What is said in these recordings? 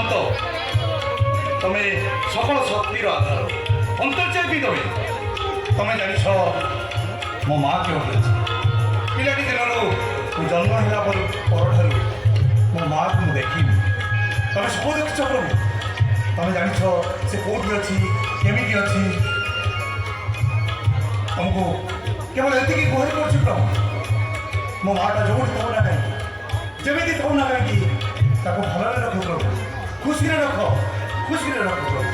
শান্ত, তুমি সকল শক্তির আধার, অন্তর্যামী তুমি। তুমি জানিছ ମୋ ମା କେଉଁଠି ଅଛି? ପିଲାଟି ଦିନରୁ ମୁଁ ଜନ୍ମ ହେଲା ପରଠାରୁ ମୋ ମାଆକୁ ମୁଁ ଦେଖିନି। ତମେ ସବୁ ଦେଖିଛ ପ୍ରଭୁ। ତମେ ଜାଣିଛ ସେ କେଉଁଠି ଅଛି, କେମିତି ଅଛି। ତମକୁ କେବଳ ଏତିକି ଗୁହାରି କରୁଛି ପ୍ରଭୁ, ମୋ ମାଆଟା ଯୋଉଠି ଥାଉ ନା କାହିଁକି, ଯେମିତି ଥାଉ ନା କାହିଁକି, ତାକୁ ଭଲରେ ରଖ ପ୍ରଭୁ, ଖୁସିରେ ରଖ, ଖୁସିରେ ରଖ ପ୍ରଭୁ।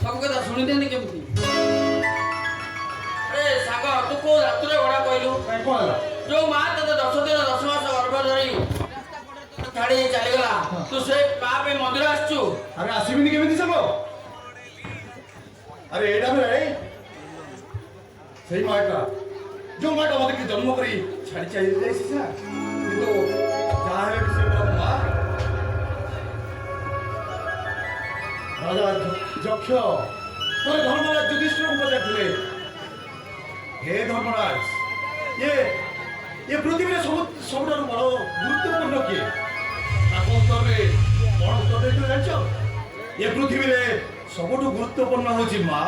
ସବୁ କଥା ଶୁଣିଥାନ୍ତି କେମିତି? ଆରେ ସାଙ୍ଗ, ତୁ କୋଉ ରାତିରେ ଭଡ଼ା କହିଲୁ? ଯୋଉ ମା ତତେ 10 ଦିନ 10 ମାସ ଗର୍ଭ ଧରି ଛାଡ଼ି ଚାଲିଗଲା, ତୁ ସେ ମା ପାଇଁ ମନ୍ଦିର ଆସିଛୁ? ଆରେ ଆସିବିନି କେମିତି ସାଙ୍ଗ? ଆରେ ଏଇଟା ବେଳେ ସେଇ ମାଟା, ଯୋଉ ମାଟା ମତେ କି ଜନ୍ମ କରି ଛାଡ଼ି ଚାଲି ଯାଇଛି ସିନା, କିନ୍ତୁ ଯାହା ହେଲେ ବି ସେ ମା। ରାଜା ଯକ୍ଷ ଥରେ ଧର୍ମରାଜ ଯୁଧିଷ୍ଠିରଙ୍କୁ ପଚାରିଥିଲେ, ହେ ଧର୍ମରାଜ, ଏ ପୃଥିବୀରେ ସବୁଠାରୁ ବଡ଼ ଗୁରୁତ୍ୱପୂର୍ଣ୍ଣ କିଏ? ତାଙ୍କ ଉତ୍ତରରେ କଣ ଉତ୍ତର ଦେଇଥିଲେ ଜାଣିଛ? ଏ ପୃଥିବୀରେ ସବୁଠୁ ଗୁରୁତ୍ୱପୂର୍ଣ୍ଣ ହେଉଛି ମା।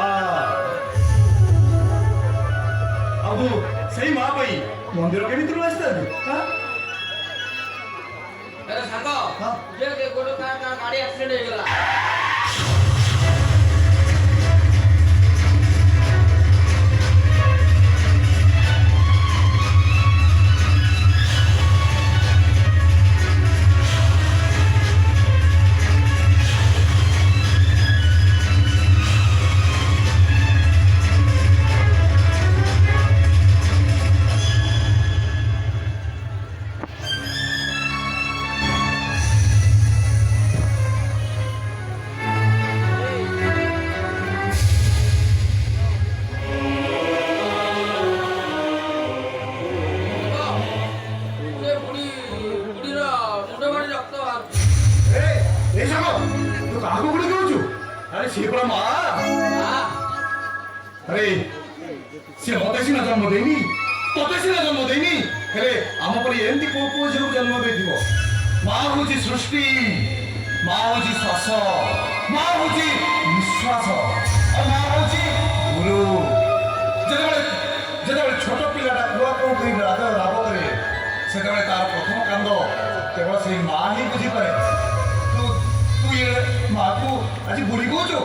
ଆଉ ସେଇ ମା ପାଇଁ ମନ୍ଦିର କେମିତି ଆସିଥାନ୍ତି? ଆରେ ସାଙ୍ଗ, ଗୋଟେ ଗାଡ଼ି ଆକ୍ସିଡେଣ୍ଟ ହେଇଗଲା। अरे सी मत सीना जन्म देनी, तते सीना जन्म देनी, हेले आम पर एमती को झियो जन्म देथिबो। मां होची सृष्टि, मां होची श्वास, मां होची निश्वास, और मां होची गुरु। जेतेबेले छोट पिलाटा खुआ को कोई राग करे, सेतेबेले तार प्रथम कांद केवल से मां ही बुझी पारे। तू ये मां को आज बुरी कहचो?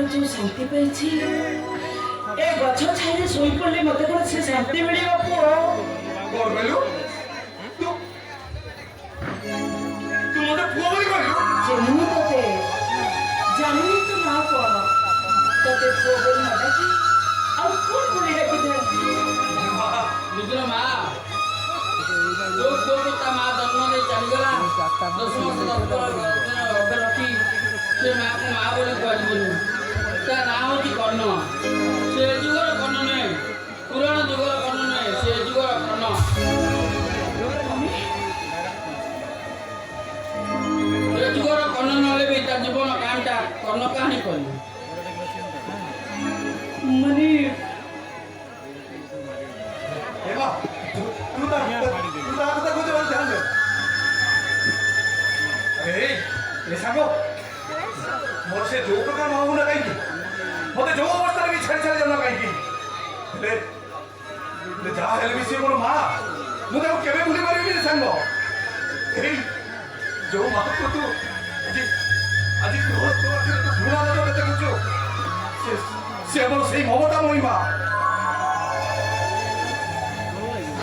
जो शांति पाई ए गछ छाई शोई पड़े मत कौन से शांति मिले पुओ कौन कहलु? तू मते पुओ बोली कहलु? जानू तते जानू तो ना कौन तते पुओ बोली न डाकी आ कौन बोली डाकी दे बुझलो मां जो ता मां जन्म दे चली गला 10 मास अबे रखी से मां को मां बोली कहली ता नाम होची कर्ण। से जुगर कर्ण ने पुराण जुगर कर्ण ने से जुगर कर्ण। से जुगर कर्ण नले भी ता जीवन कांटा कर्ण कहानी कहली मनी एवा तू ता खोजे बोल ध्यान दे। अरे ये सागो मोर से जो प्रकार मांगू ना कहीं मते जो अवस्था भी छड़ छड़ जाना कहीं ले जा हेले भी से मोर मां मुझे वो केबे भूली पारिबी रे संग। ए जो मां को तू आज रोज तो भूला ना तो कते कुछो से मोर सही ममता मोई मां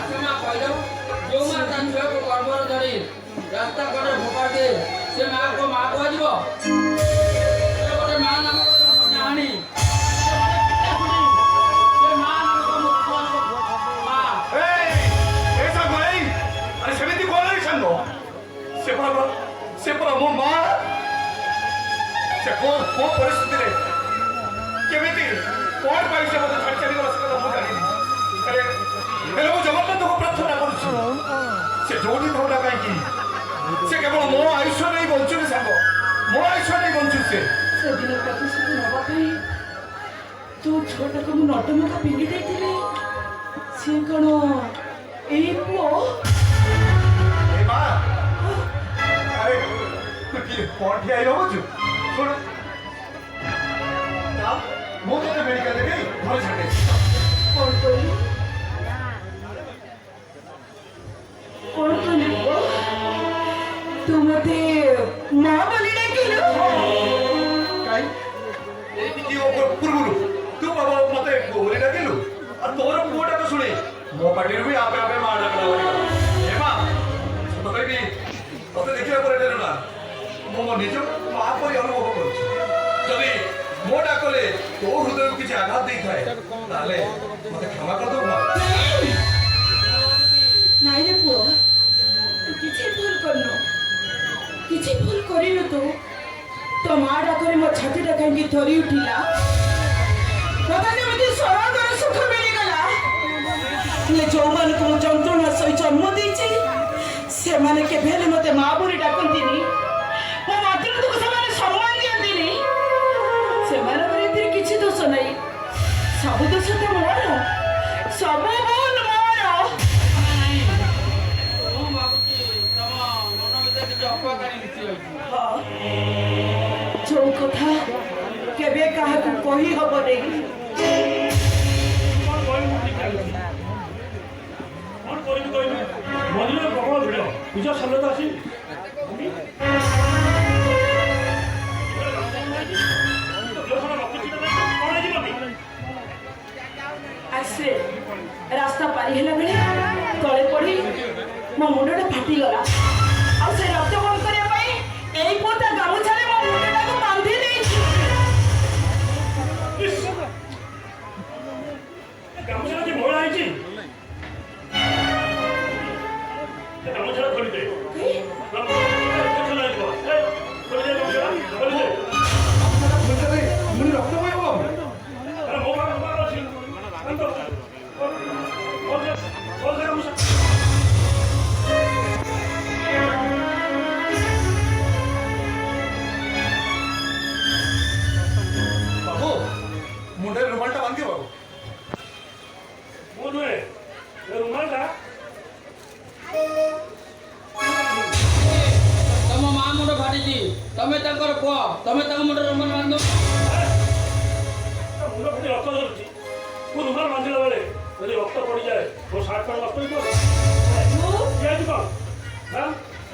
आसमा कहलो जो मां तान छुआ को गर्भर धरी रास्ता करे भोपा दे से मां को आजीबो गोटे मां नाम कहानी କେମିତି କଣ ପାଇଁ ସେ ମୋତେ ଛାଡ଼ି ଚାଲିଗଲା ସେ କଥା ମୁଁ ଜାଣିନି। ହେଲେ ମୁଁ ଜଗନ୍ନାଥଙ୍କୁ ପ୍ରାର୍ଥନା କରୁଛି ସେ ଯୋଉଠି ଥାଉ ନା କାହିଁକି ସେ କେବଳ ମୋ ଆୟୁଷ ନେଇ ବଞ୍ଚୁନି ସାଙ୍ଗ, ମୋ ଆୟୁଷ ନେଇ ବଞ୍ଚୁ ସେ। ସେଦିନ ପ୍ରତିଶୋଧ ନେବା ପାଇଁ ଯୋଉ ଝିଅଟାକୁ ମୁଁ ନଟମକା ପିଙ୍ଗି ଦେଇଥିଲି ସେ କଣ ଏଇ ପୁଅ? ଏ ମା ଆରେ ତୁ କିଏ କଣ ଠିଆ ହେଇ ରହୁଛୁ? ଶୁଣ ମୁଁ ତୋତେ ମେଡିକାଲ ନେବି ଘରେ ଛାଡେ। କଣ କହିଲୁ? କଣ କହିଲୁ ପୁଅ? ତୁ ମତେ ମା ବୋଲି ଡାକିଲୁ? କାଇଁ ଏମିତି ପୂର୍ବରୁ ତୁ ବାବା ମତେ ଗୋରି ଡାକିଲୁ ଆଉ ତୋର ପୁଅଟାକୁ ଶୁଣି ମୋ ପାଟିରୁ ବି ଆପେ ଆପେ ମା ଡାକଲା ଭଳି। ଏ ମା ସତ କହିବି ତତେ ଦେଖିଲା ପରେ ଡେରୁ ନା ମୁଁ ମୋ ନିଜ ମା ପରି ଅନୁଭବ କରୁଛି। ଯଦି ମୋ ଡାକରେ ତୋ ହୃଦୟକୁ କିଛି ଆଘାତ ଦେଇଥାଏ ତାହେଲେ ମତେ କ୍ଷମା କରିଦେବୁ ମା। ନାଇଁ ରେ ପୁଅ, ତୁ କିଛି ଭୁଲ କରିନୁ, କିଛି ଭୁଲ କରିନୁ ତୁ। ତୋ ମା ଡାକରେ ମୋ ଛାତିଟା କାହିଁକି ଥରି ଉଠିଲା, ମତେ ଯେମିତି ସ୍ୱର୍ଗର ସୁଖ ମିଳିଗଲା। ହେଲେ ଯୋଉମାନଙ୍କୁ ମୁଁ ଯନ୍ତ୍ରଣା ସହି ଜନ୍ମ ଦେଇଛି ସେମାନେ କେବେ ହେଲେ ମତେ ମା ବୋଲି ଡାକନ୍ତିନି, ମୋ ମାତୃତ୍ୱକୁ ସେମାନେ ସମ୍ମାନ ଦିଅନ୍ତିନି। ସେମାନଙ୍କର ଏଥିରେ କିଛି ଦୋଷ ନାହିଁ, ସବୁ ଦୋଷ ତ ମୋର, ସବୁ ଭୁଲ ମୋର। ମୁଁ ଭାବୁଛି ତମ ମନ ଭିତରେ କିଛି ଅପକାରୀ କିଛି ଅଛି। ଯୋଉ କଥା କେବେ କାହାକୁ କହି ହବ ନାହିଁ। କଣ କରିବି କହିବି? ମନ୍ଦିରରେ ପ୍ରବଳ ଭିଡ଼, ପୂଜା ସରିଲେ ତ ଆସି ଆସେ ରାସ୍ତା ପାରି ହେଲା ବେଳେ ତଳେ ପଡ଼ି ମୋ ମୁଣ୍ଡଟା ଫାଟିଗଲା। ଆଉ ସେ ରକ୍ତ ବନ୍ଦ କରିବା ପାଇଁ ଏଇ ପୁଅ ତା ଗାମୁଛାରେ ମୋ ମୁଣ୍ଡଟାକୁ ବାନ୍ଧି ଦେଇଛି। ଗାମୁଛା ଆଜି ମଇଳା ହେଇଛି, ଗାମୁଛା ଖୋଲିଦେ। ମୁଁ ରକ୍ତ ବହିବ ବାବୁ ମୁଣ୍ଡରେ ରୁମାଲଟା ବାନ୍ଧିବ ବାବୁ। ମୁଁ ନୁହେଁ ରୁମାଲଟା ତମ ମା ମୁଣ୍ଡ ଫାଟିଛି, ତମେ ତାଙ୍କର ପୁଅ, ତମେ ତାଙ୍କ ମୁଣ୍ଡରେ ରୁମାଲ ବାନ୍ଧ। ମୁଣ୍ଡ ଫାଟି ରକ୍ତ ଧରୁଛି, ମୁଁ ରୁମାଲ ବାନ୍ଧିଲା ବେଳେ ଯଦି ରକ୍ତ ପଡ଼ିଯାଏ ମୋ ସାର୍ଟ ପ୍ୟାଣ୍ଟ ନଷ୍ଟ ହେଇଯିବ। ଦିଆଯିବ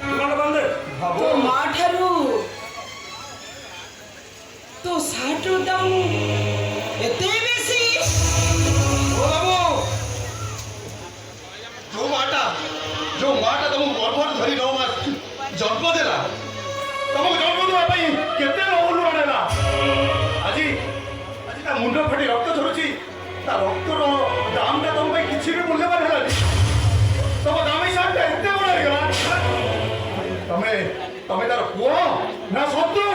ରୁମାଲ ବାନ୍ଧେ। ତୋ ମା ଠାରୁ ତୋ ସାର୍ଟର ଦାମ ଏତେ ବେଶୀ? ଓ ବାବୁ ଯୋଉ ମାଟା ତମକୁ ଗର୍ଭରେ ଧରି 9 ମାସ ଜନ୍ମ ଦେଲା, ତମକୁ ଜନ୍ମ ଦେବା ପାଇଁ କେତେ ଅମୂଲ୍ୟ ଆଣେଲା, ଆଜି ତା ମୁଣ୍ଡ ଫାଟି ରକ୍ତ ଝରୁଛି, ତା ରକ୍ତର ଦାମଟା ତମ ପାଇଁ କିଛି ବି ମୂଲ୍ୟବାନ ହେଲାନି। ତମ ଦାମୀ ସାର୍ଟଟା ଏତେ ବଡ଼ ହେଇଗଲା। ତମେ ତାର ପୁଅ ନା ଶତ୍ରୁ?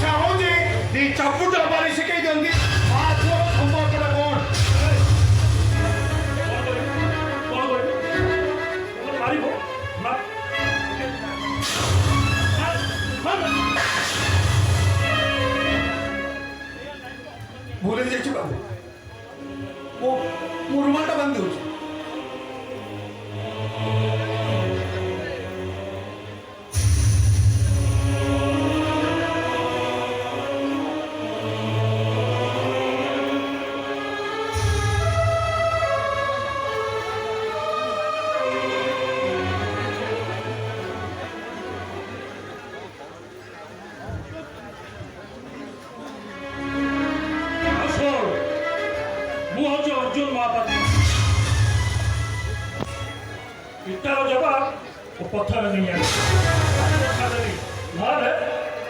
ଚାହୁଁଛି ଦି ଚାପୁଟା ମାରି ଶିଖେଇ ଦିଅନ୍ତି ମା ପୁଅର ସମ୍ପର୍କଟା କଣ। ମାରିବ ଭୁଲି ଯାଇଛି ବାବୁ, ମୁଁ ରୁମାଲଟା ବାନ୍ଧି ଦଉଛି। ମୁଁ ହଉଛି ଅର୍ଜୁନ ମହାପାତ୍ର। ଇଟାର ଜବାବ ଓ ପଥର ନେଇ ଆଣି ନହେଲେ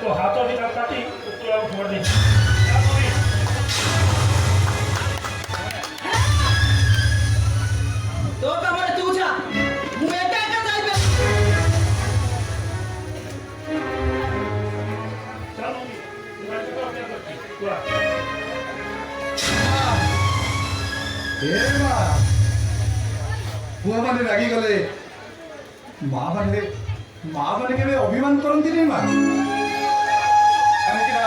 ତୋ ହାତ ଦିଟା କାଟି କୁକୁରକୁ ଫୋପାଡ଼ି ଦେଇଛି। ତୋ କାମରେ ତୁ ଯା, ମୁଁ ଏକା ଏକା ଯାଇପାରିବି। ଚାଲ ଏ ମା ପୁଅମାନେ ରାଗିଗଲେ ମାମାନେ କେବେ ଅଭିମାନ କରନ୍ତିନି ମା କାହିଁକି ନା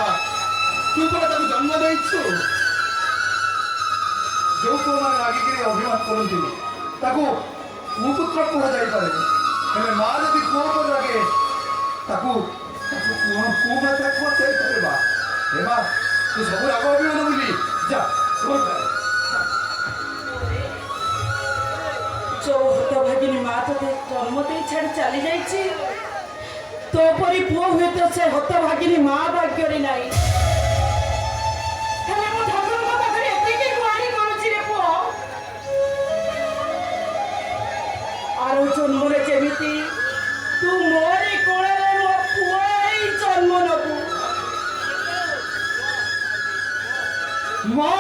ତୁ ପରା ତାକୁ ଜନ୍ମ ଦେଇଛୁ ଯୋଉ ପୁଅମାନେ ରାଗିକିରି ଅଭିମାନ କରନ୍ତିନି ତାକୁ କୁପୁତ୍ର କୁହାଯାଇପାରେ ହେଲେ ମା ଯଦି ପୁଅ ଉପରେ ରାଗେ ତାକୁ କୁମାତା କୁହାଯାଇପାରେ ମା ଏ ମା ତୁ ସବୁ ରାଗ ଅଭିମାନ ବୋଲି ଯା ଯୋଉ ହତଭାଗିନୀ ମା ତୋତେ ଜନ୍ମ ଦେଇ ଛାଡ଼ି ଚାଲି ଯାଇଛି ତୋ ପରି ପୁଅ ହୁଏତ ସେ ହତଭାଗିନୀ ମା ଭାଗ୍ୟରେ ନାହିଁ ହେଲେ ମୁଁ ଠାକୁରଙ୍କ ପାଖରେ ଏତିକି ଗୁହାରି କରୁଛି ରେ ପୁଅ ଆର ଜନ୍ମରେ ଯେମିତି ତୁ ମୋରି କୋଳରେ ମୋ ପୁଅ ହେଇ ଜନ୍ମ ନବୁ ମା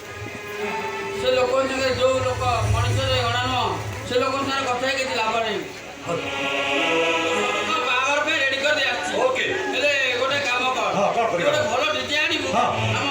ସେ ଲୋକ ସାଙ୍ଗେ ଯୋଉ ଲୋକ ମଣିଷରେ ଗଣା ନୁହଁ ସେ ଲୋକଙ୍କ ସାଙ୍ଗେ କଥା ହେଇ କିଛି ଲାଭ ନାହିଁ ବାହାଘର ପାଇଁ ରେଡି କରିଦେଇ ଆସିଛି ଓକେ ହେଲେ ଗୋଟେ କାମ କର ହଁ, କ'ଣ କରିବା? ଗୋଟେ ଭଲ ଡିଜେ ଆଣିବୁ ହଁ। ଆମ